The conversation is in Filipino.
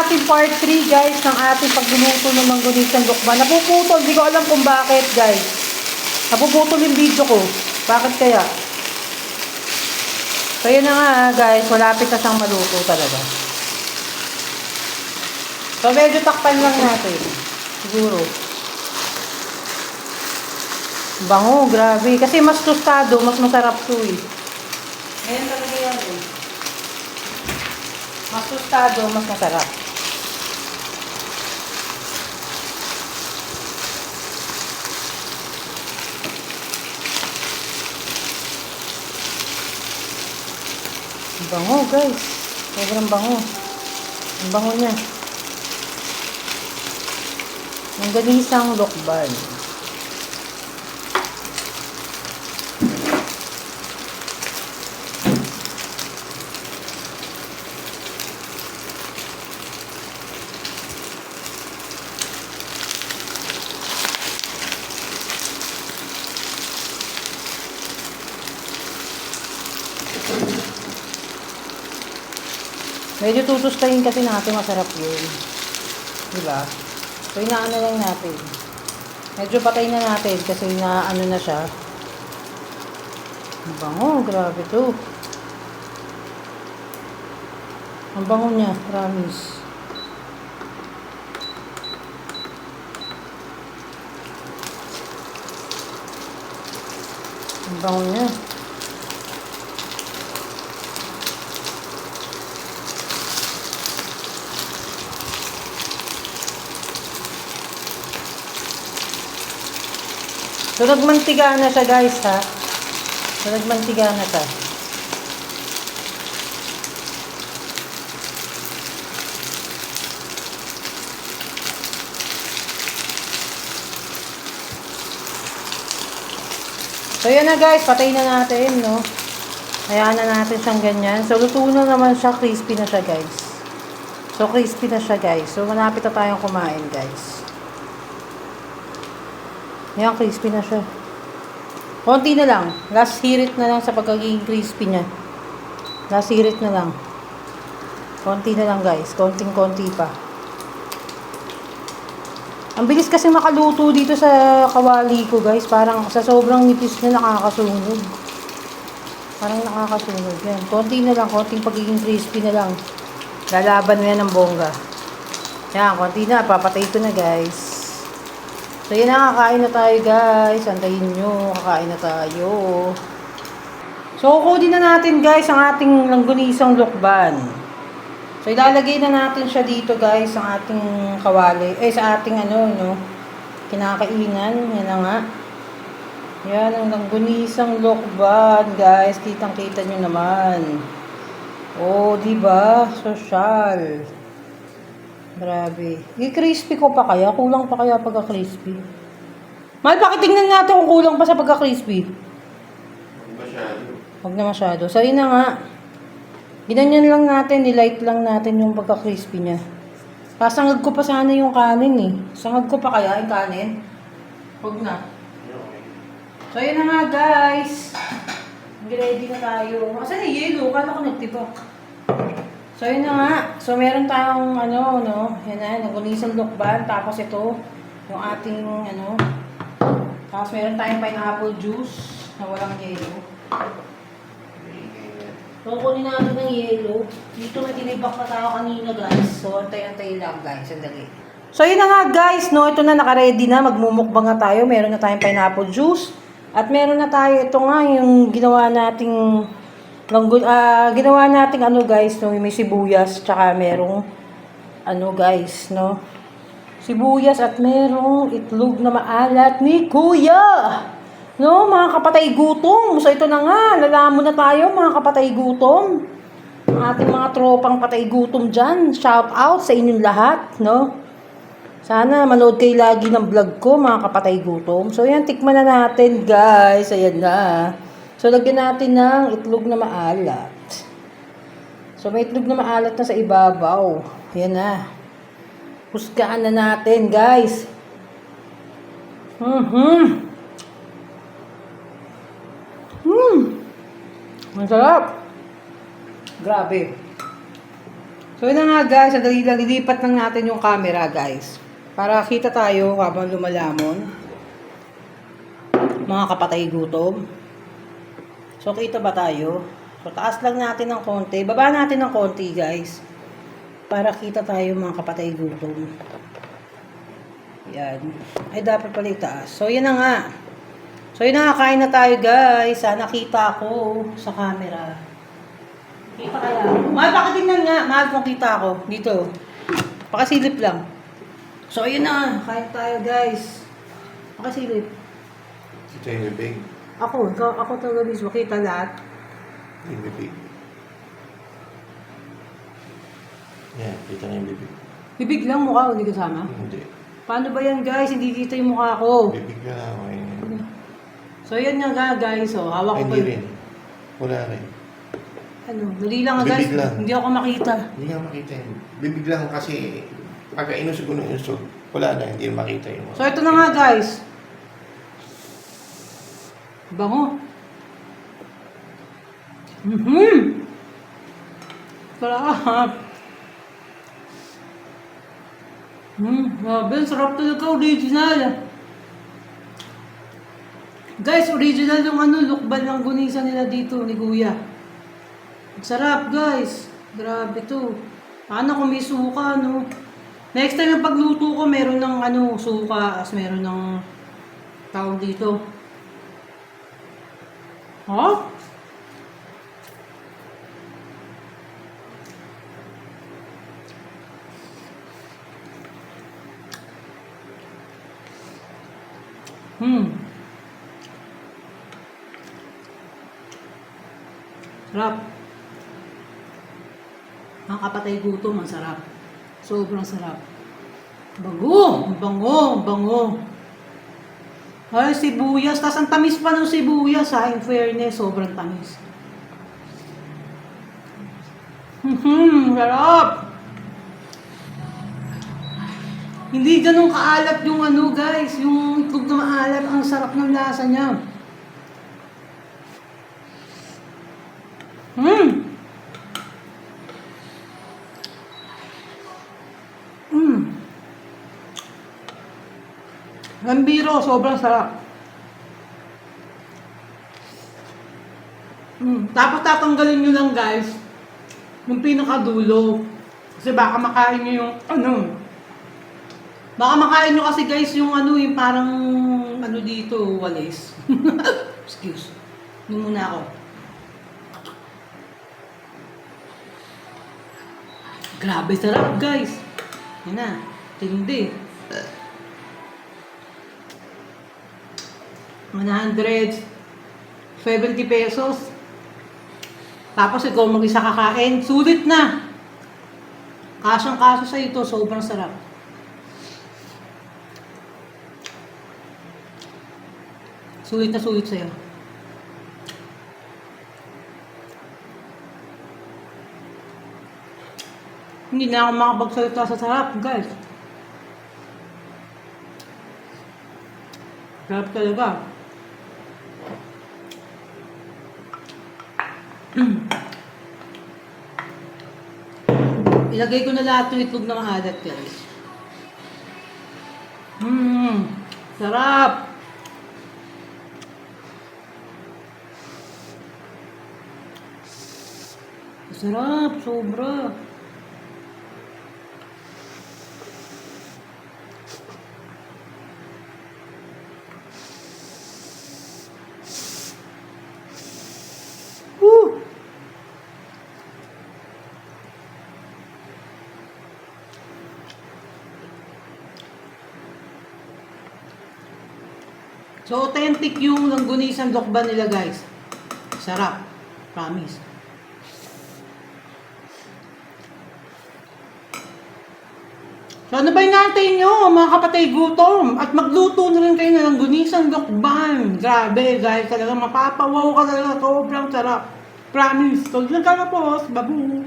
ating part 3 guys ng ating pagluluto ng mangganisang lukban. Napuputol, hindi ko alam kung bakit guys. Napuputol yung video ko. Bakit kaya? So yun na nga guys, malapit na siyang maluto talaga. So medyo takpan lang natin. Siguro. Bango, grabe. Kasi mas tostado, mas masarap to eh. Ayan talaga yan eh. Mas tostado, mas masarap. Bango guys. Sobrang bango. Ang bango niya. Mangganisang lukban. Medyo tutustahin kasi natin, masarap yun. Diba? So, inaano lang natin. Medyo patay na natin kasi inaano na siya. Ang bango, grabe to. Ang bango niya, promise. Ang bango niya. So, nagmantiga na siya guys ha. So, nagmantiga na siya. So, yan na guys. Patay na natin, no? Hayaan na natin siyang ganyan. So, luto na naman siya. Crispy na siya guys. So, crispy na siya guys. So, malapit na tayong kumain guys. Yan, crispy na siya. Konti na lang. Last hirit na lang sa pagkaging crispy niya. Last hirit na lang. Konti na lang guys. Konting-konti pa. Ang bilis kasi makaluto dito sa kawali ko guys. Parang sa sobrang nipis na nakakasunog. Parang nakakasunog yan. Konti na lang. Konting pagiging crispy na lang. Lalaban mo yan ng bongga. Yan, konti na. Papatay ko na guys. So, yun na, kakain na tayo guys. Antayin nyo, kakain na tayo. So, kukunin na natin guys ang ating langganisang lukban. So, ilalagay na natin siya dito guys, ang ating kawali. Sa ating kinakainan. Yan na nga. Yan, ang langganisang lukban guys. Kitang-kita nyo naman. Oh, diba? Social. Grabe. I-crispy ko pa kaya? Kulang pa kaya pagka-crispy? Mahal, pakitingnan natin kung kulang pa sa pagka-crispy. Huwag na masyado. So, yun na nga. Ginanyan lang natin, nilight lang natin yung pagka-crispy niya. Pasangag ko pa sana yung kanin eh. Sangag ko pa kaya yung kanin? Huwag na. So, yun na nga guys. Ready na tayo. Asan yung yelo? Kala ko nagtibak. So, yun na nga. So, meron tayong, yan na, nangganisang lukban. Tapos ito, yung ating, Tapos meron tayong pineapple juice na walang yelo. So, kunin natin ng yelo. Dito may tinibak na tayo kanina, guys. So, antay-antay lang, guys. Sandali. So, yun na nga, guys, no? Ito na, naka-ready na. Magmumukbang na tayo. Meron na tayong pineapple juice. At meron na tayo, ito nga, yung ginawa nating ginawa nating guys, no, may sibuyas, tsaka merong guys, no, sibuyas at merong itlog na maalat ni Kuya, no, mga kapatay gutom. So ito na nga, lalamon na tayo mga kapatay gutom, ang ating mga tropang patay gutom dyan. Shout out sa inyong lahat, no. Sana manood kayo lagi ng vlog ko mga kapatay gutom. So yan, tikman na natin guys. Ayan na. So, lagyan natin ng itlog na maalat. So, may itlog na maalat na sa ibabaw. Ayan na. Husgaan na natin, guys. Ang sarap. Grabe. So yun na nga guys, lilipat lang natin yung camera guys. Para kita tayo habang lumalamon. Mga kapatay gutom. So kita ba tayo? So taas lang natin ng konti. Baba natin ng konti guys. Para kita tayo mga kapatay gutom. Yan. Ay dapat pala itaas. So yun na nga. So yun na nga, kain na tayo guys. Sana kita ako sa camera. Kita kaya? Mahal, pakitingnan nga. Mahal kung kita ako. Dito. Pakasilip lang. So yun na. Kain tayo guys. Pakasilip. Kita yung bibig. Ako talaga mismo. Kita lahat. Yung bibig. Yan, kita na yung bibig. Bibig lang, mukha hindi kasama. Hindi. Paano ba yan guys? Hindi kita yung mukha ko. Bibig na lang. Okay. So yan nga guys. So, hawak ko Ay, hindi rin. Wala rin. Ano, dali lang nga guys. Bibig lang. Hindi ako makita. Hindi nga makita yun. Bibig lang kasi pagka inusog ko ng inusog, wala na, hindi makita yun. So ito na nga guys. Bango. Sarap. Grabe, sarap talaga, original. Guys, original yung lukban ng gunisa nila dito ni Kuya. Sarap guys. Grabe to. Paano kung may suka, no? Next time yung pagluto ko, meron ng suka, as meron ng tawag dito. Huh? Sarap. Ang kapatay gutom, ang sarap. Sobrang sarap. Bango! Bango! Ay, sibuyas. Tas ang tamis pa ng sibuyas, ha. In fairness, sobrang tamis. Sarap! Hindi ganun kaalat yung guys. Yung itlog na maalat, ang sarap ng lasa niya. Gambiro, sobrang sarap. Tapos tatanggalin nyo lang guys yung pinakadulo. Kasi baka makain nyo yung baka makain nyo kasi guys yung yung parang dito, walis. Excuse. Yun muna ako. Grabe sarap guys. Yan na. Tindi. 170 pesos. Tapos ikaw mag-isa kakain. Sulit na. Kasyang-kaso sa ito. Sobrang sarap. Sulit na sulit sa'yo. Hindi na ako makapagsalita sa sarap, guys. Sarap talaga. Ilagay ko na lahat ng itlog na maalat, guys. Sarap! Sarap, sobra. So, authentic yung langgunisang dokban nila, guys. Sarap. Promise. So, ano ba inaantay nyo, mga kapatay gutom? At magluto na rin kayo ng langgunisang dokban. Grabe, guys. Talaga mapapawaw ka talaga. Sobrang sarap. Promise. So, yun ka na po. Babu.